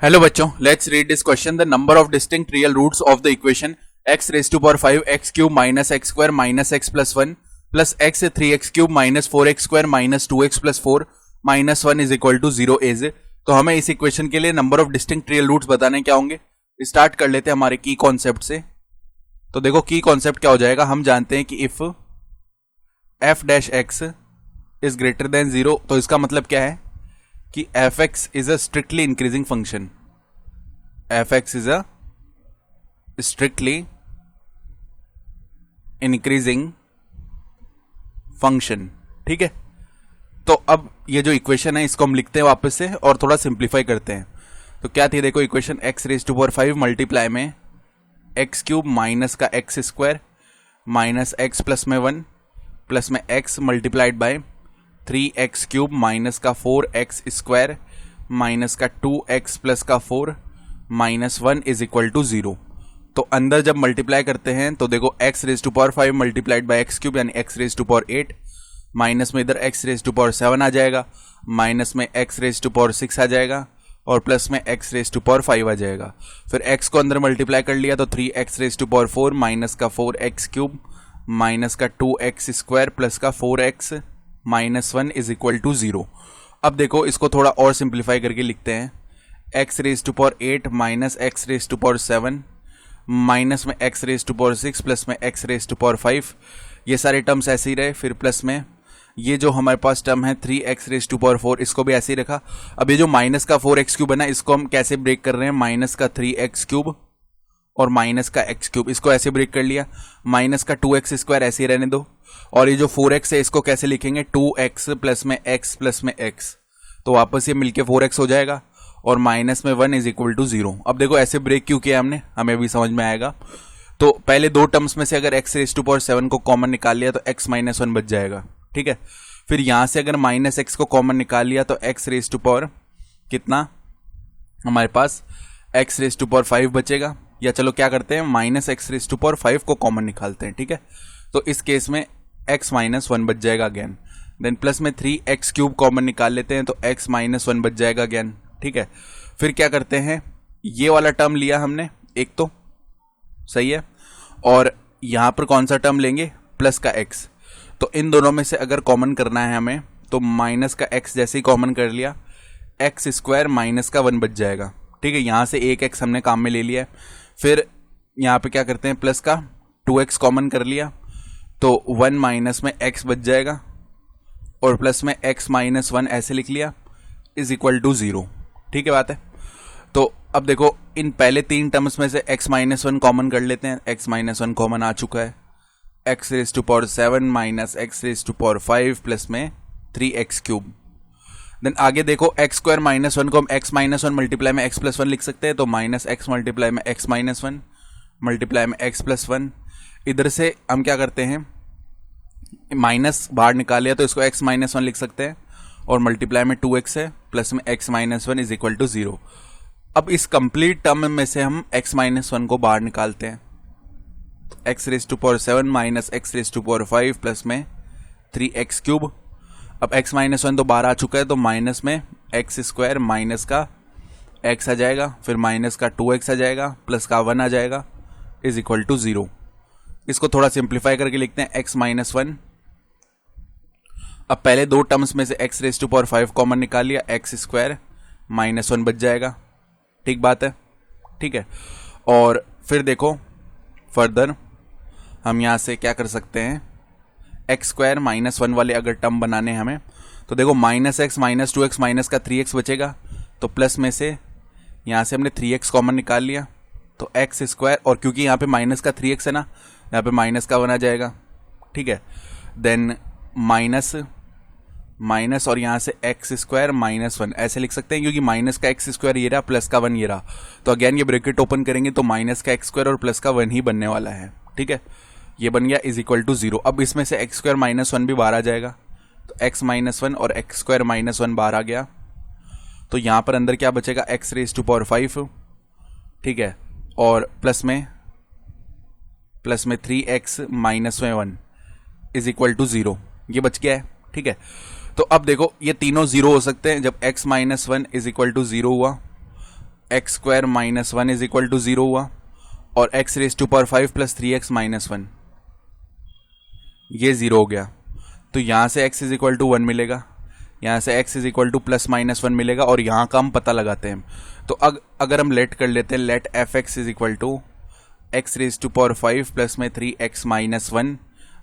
Hello बच्चों, let's read this question. The number of distinct real roots of the equation x raise to power 5 x cube minus x square minus x plus 1 plus x 3x cube minus 4x square minus 2x plus 4 minus 1 is equal to 0 is. तो हमें इस equation के लिए number of distinct real roots बताने क्या होंगे। Start कर लेते हैं हमारे की कॉन्सेप्ट से। तो देखो की कॉन्सेप्ट क्या हो जाएगा, हम जानते हैं कि if f dash x is greater than 0, तो इसका मतलब क्या है कि f(x) is a strictly increasing function. f(x) is a strictly increasing function. ठीक है, तो अब ये जो इक्वेशन है इसको हम लिखते हैं वापस से और थोड़ा सिंप्लीफाई करते हैं। तो क्या थी, देखो equation x raise to power 5 multiply में एक्स क्यूब माइनस का x square minus x plus में 1 प्लस में x multiplied by 3x cube minus का 4x स्क्वायर माइनस का 2x प्लस का 4 माइनस 1 इज इक्वल टू 0। तो अंदर जब मल्टीप्लाई करते हैं तो देखो x raise to power 5 multiplied by x cube यानी x raise to power 8 minus में इधर x रेज टू पावर 7 आ जाएगा, माइनस में x रेज टू पावर 6 आ जाएगा और प्लस में x रेज टू पावर 5 आ जाएगा। फिर x को अंदर मल्टीप्लाई कर लिया तो 3x raise to power 4 minus का 4x क्यूब माइनस का 2x स्क्वायर प्लस का 4x minus 1 is equal to 0। अब देखो इसको थोड़ा और सिंप्लीफाई करके लिखते हैं, x raise to power 8 minus x raise to power 7 minus में x raise to power 6 plus में x रेज टू पावर 5, ये सारे टर्म्स ऐसे ही रहे। फिर प्लस में ये जो हमारे पास टर्म है 3x रेज टू पावर 4, इसको भी ऐसे ही रखा। अब ये जो माइनस का 4x क्यूब है ना, इसको हम कैसे ब्रेक कर रहे हैं, माइनस का 3x क्यूब और माइनस का x क्यूब, इसको ऐसे ब्रेक कर लिया। माइनस का 2x स्क्वायर ऐसे ही रहने दो और ये जो 4x है इसको कैसे लिखेंगे, 2x प्लस में x प्लस में x, तो वापस ये मिलके 4x हो जाएगा और माइनस में 1 इज इक्वल टू 0। अब देखो ऐसे ब्रेक क्यों किया हमने, हमें भी समझ में आएगा। तो पहले दो टर्म्स में से अगर x रेज टू पावर 7 को कॉमन निकाल लिया तो x माइनस 1 बच जाएगा, ठीक है। फिर यहां से अगर माइनस x को कॉमन निकाल लिया तो x रेज टू पावर कितना हमारे पास x रेज टू पावर 5 बचेगा, या चलो क्या करते हैं minus x raise to power 5 को कॉमन निकालते हैं, ठीक है। तो इस केस में x माइनस 1 बच जाएगा अगेन। देन प्लस में 3x क्यूब कॉमन निकाल लेते हैं तो x माइनस 1 बच जाएगा अगेन, ठीक है। फिर क्या करते हैं, ये वाला टर्म लिया हमने एक, तो सही है, और यहां पर कौन सा टर्म लेंगे, प्लस का x। तो इन दोनों में से अगर कॉमन करना है हमें तो माइनस का x जैसे ही कॉमन कर लिया एक्स स्क्वायर माइनस का 1 बच जाएगा, ठीक है। यहां से एक x हमने काम में ले लिया है। फिर यहाँ पे क्या करते हैं, प्लस का 2x कॉमन कर लिया तो 1 माइनस में x बच जाएगा और प्लस में x माइनस 1 ऐसे लिख लिया इज इक्वल टू 0, ठीक है बात है। तो अब देखो इन पहले तीन टर्म्स में से x माइनस 1 कॉमन कर लेते हैं, x माइनस 1 कॉमन आ चुका है, x raise to power 7 minus x raise to power 5 plus में 3x क्यूब। देन आगे देखो x स्क्वायर माइनस 1 को हम x माइनस 1 मल्टीप्लाई में x प्लस 1 लिख सकते हैं, तो माइनस x मल्टीप्लाई में x माइनस 1 मल्टीप्लाई में x प्लस 1। इधर से हम क्या करते हैं, माइनस बाहर निकाल लिया तो इसको x माइनस 1 लिख सकते हैं और मल्टीप्लाई में 2x है प्लस में x minus 1 is equal to 0। अब इस कंप्लीट टर्म में से हम x माइनस 1 को बाहर निकालते हैं, तो x raise to power 7 minus x raise to power 5 plus में 3x क्यूब। अब x माइनस 1 तो बाहर आ चुका है तो माइनस में एक्स स्क्वायर माइनस का x आ जाएगा, फिर माइनस का 2x आ जाएगा प्लस का 1 आ जाएगा इज इक्वल टू 0। इसको थोड़ा सिंप्लीफाई करके लिखते हैं x माइनस 1। अब पहले दो टर्म्स में से x raise to power 5 common निकाल लिया, एक्स स्क्वायर माइनस 1 बच जाएगा, ठीक बात है, ठीक है। और फिर देखो फर्दर हम यहां से क्या कर सकते हैं, एक्स स्क्वायर माइनस 1 वाले अगर टर्म बनाने हैं हमें तो देखो minus x minus 2x minus का 3x बचेगा, तो प्लस में से यहाँ से हमने 3x कॉमन निकाल लिया तो एक्स स्क्वायर, और क्योंकि यहाँ पे माइनस का 3x है ना, यहाँ पे माइनस का 1 आ जाएगा, ठीक है। देन माइनस माइनस और यहाँ से एक्स स्क्वायर माइनस 1 ऐसे लिख सकते हैं, क्योंकि माइनस का एक्स स्क्वायर ये रहा प्लस का 1 ये रहा, तो अगेन ये ब्रैकेट ओपन करेंगे तो माइनस का एक्स स्क्वायर और प्लस का 1 ही बनने वाला है, ठीक है। ये बन गया इज इक्वल टू 0। अब इसमें से एक्स स्क्वायर माइनस 1 भी बाहर आ जाएगा, तो एक्स माइनस 1 और एक्स स्क्वायर माइनस 1 बाहर आ गया, तो यहां पर अंदर क्या बचेगा, एक्स रेज टू पावर 5, ठीक है, और प्लस में 3x माइनस में 1 इज इक्वल टू 0, ये बच गया है, ठीक है। तो अब देखो ये तीनों 0 हो सकते हैं जब x minus 1 is equal to 0 हुआ, x square minus one is equal to 0 हुआ, और x raise to power 5 plus 3x minus one, ये 0 हो गया। तो यहाँ से x इज इक्वल टू 1 मिलेगा, यहाँ से x is equal two plus minus 1 मिलेगा, और यहाँ का हम पता लगाते हैं। तो अगर हम लेट कर लेते हैं, let f x is equal to x raise to power 5 plus में 3x माइनस 1,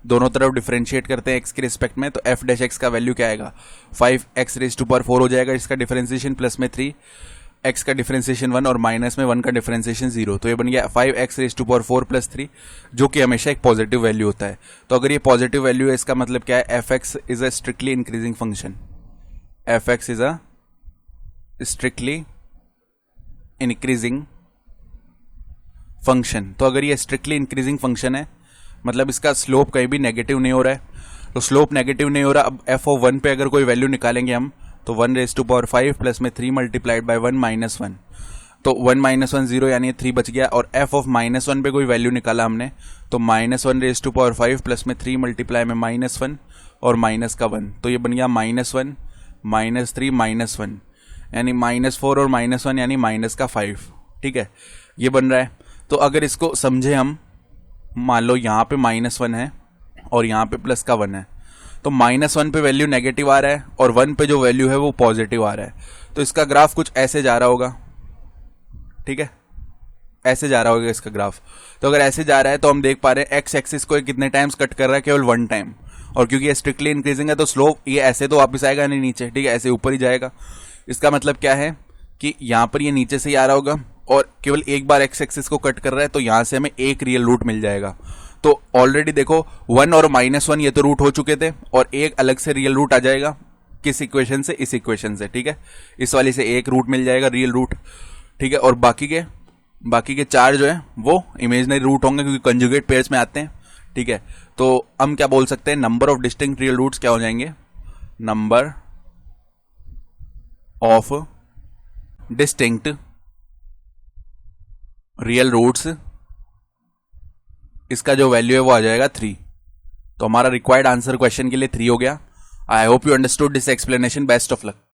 दोनों तरफ डिफरेंशिएट करते हैं x के रिस्पेक्ट में, तो एफ डैश एक्स का वैल्यू क्या आएगा, 5x रेज टू पावर 4 हो जाएगा इसका डिफरेंशिएशन, प्लस में 3x का डिफरेंशिएशन 1 और माइनस में 1 का डिफरेंशिएशन 0। तो ये बन गया 5x raise to power 4 plus 3, जो कि हमेशा एक पॉजिटिव वैल्यू होता है। तो अगर ये पॉजिटिव वैल्यू है, इसका मतलब क्या है, F x is a strictly increasing function, F x is a strictly increasing function. तो अगर ये स्ट्रिक्टली इंक्रीजिंग फंक्शन है, मतलब इसका स्लोप कहीं भी नेगेटिव नहीं हो रहा है, तो स्लोप नेगेटिव नहीं हो रहा। अब एफ ऑफ 1 पे अगर कोई वैल्यू निकालेंगे हम, तो 1 रेज टू पावर 5 प्लस में 3 मल्टीप्लाइड बाय 1 माइनस 1, तो 1 माइनस 1 0, यानी 3 बच गया। और एफ ऑफ माइनस 1 पे कोई वैल्यू निकाला हमने, तो minus 1 raise to power 5 plus में 3 मल्टीप्लाई में माइनस 1 और माइनस का 1, तो ये बन गया माइनस 1 माइनस 3 माइनस 1, यानी माइनस 4 और माइनस 1 यानी माइनस का 5। ठीक है, ये बन रहा है। तो अगर इसको समझे हम, मान लो यहाँ पे माइनस 1 है और यहाँ पे प्लस का 1 है, तो माइनस 1 पे वैल्यू नेगेटिव आ रहा है और 1 पे जो वैल्यू है वो पॉजिटिव आ रहा है। तो इसका ग्राफ कुछ ऐसे जा रहा होगा, ठीक है, ऐसे जा रहा होगा इसका ग्राफ। तो अगर ऐसे जा रहा है तो हम देख पा रहे हैं एक्स एक्सिस को कितने टाइम्स कट कर रहा है, केवल 1 टाइम, और क्योंकि ये स्ट्रिक्टली इंक्रीजिंग है तो स्लोप ये ऐसे तो वापस आएगा नहीं नीचे, ठीक है, ऐसे ऊपर ही जाएगा। इसका मतलब क्या है कि यहाँ पर ये नीचे से ही आ रहा होगा और केवल एक बार एक्स एक्सिस को कट कर रहा है, तो यहां से हमें एक रियल रूट मिल जाएगा। तो ऑलरेडी देखो 1 और माइनस 1 ये तो रूट हो चुके थे, और एक अलग से रियल रूट आ जाएगा, किस इक्वेशन से, इस इक्वेशन से, ठीक है, इस वाली से एक रूट मिल जाएगा रियल रूट, ठीक है, और बाकी के 4 जो है वो इमेजिनरी रूट होंगे क्योंकि कंजुगेट पेयर्स में आते हैं, ठीक है। तो हम क्या बोल सकते हैं, number of distinct real roots क्या हो जाएंगे, number of distinct real roots, इसका जो वैल्यू है वो आ जाएगा 3। तो हमारा रिक्वायर्ड आंसर क्वेश्चन के लिए 3 हो गया। I hope you understood this explanation. Best of luck.